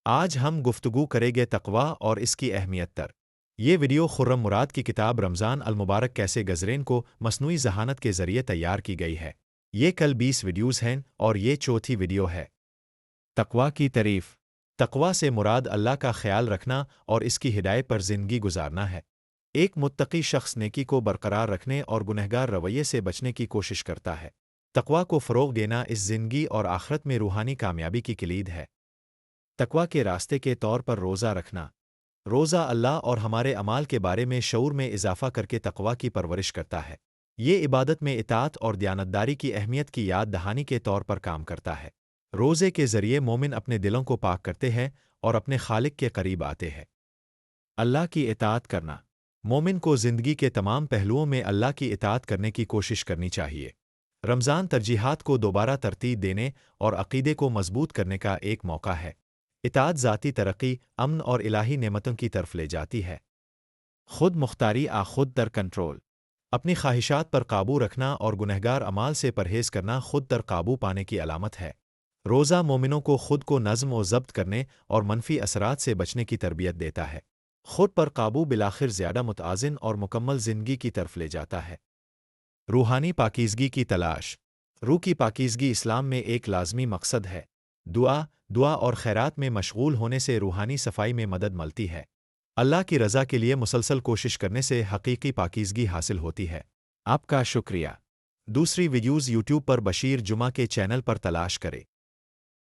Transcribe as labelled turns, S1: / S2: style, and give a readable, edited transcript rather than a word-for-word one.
S1: آج ہم گفتگو کریں گے تقوی اور اس کی اہمیت پر۔ یہ ویڈیو خرم مراد کی کتاب رمضان المبارک کیسے گزرین کو مصنوعی ذہانت کے ذریعے تیار کی گئی ہے۔ یہ کل 20 ویڈیوز ہیں اور یہ چوتھی ویڈیو ہے۔ تقوی کی تعریف۔ تقوی سے مراد اللہ کا خیال رکھنا اور اس کی ہدایت پر زندگی گزارنا ہے۔ ایک متقی شخص نیکی کو برقرار رکھنے اور گنہگار رویے سے بچنے کی کوشش کرتا ہے۔ تقوی کو فروغ دینا اس زندگی اور آخرت میں روحانی کامیابی کی کلید ہے۔ تقوی کے راستے کے طور پر روزہ رکھنا۔ روزہ اللہ اور ہمارے اعمال کے بارے میں شعور میں اضافہ کر کے تقوی کی پرورش کرتا ہے۔ یہ عبادت میں اطاعت اور دیانتداری کی اہمیت کی یاد دہانی کے طور پر کام کرتا ہے۔ روزے کے ذریعے مومن اپنے دلوں کو پاک کرتے ہیں اور اپنے خالق کے قریب آتے ہیں۔ اللہ کی اطاعت کرنا۔ مومن کو زندگی کے تمام پہلوؤں میں اللہ کی اطاعت کرنے کی کوشش کرنی چاہیے۔ رمضان ترجیحات کو دوبارہ ترتیب دینے اور عقیدے کو مضبوط کرنے کا ایک موقع ہے۔ اطاعت ذاتی ترقی، امن اور الہی نعمتوں کی طرف لے جاتی ہے۔ خود مختاری خود در کنٹرول۔ اپنی خواہشات پر قابو رکھنا اور گنہگار اعمال سے پرہیز کرنا خود در قابو پانے کی علامت ہے۔ روزہ مومنوں کو خود کو نظم و ضبط کرنے اور منفی اثرات سے بچنے کی تربیت دیتا ہے۔ خود پر قابو بالآخر زیادہ متوازن اور مکمل زندگی کی طرف لے جاتا ہے۔ روحانی پاکیزگی کی تلاش۔ روح کی پاکیزگی اسلام میں ایک لازمی مقصد ہے۔ دعا اور خیرات میں مشغول ہونے سے روحانی صفائی میں مدد ملتی ہے۔ اللہ کی رضا کے لیے مسلسل کوشش کرنے سے حقیقی پاکیزگی حاصل ہوتی ہے۔ آپ کا شکریہ۔ دوسری ویڈیوز یوٹیوب پر بشیر جمعہ کے چینل پر تلاش کریں۔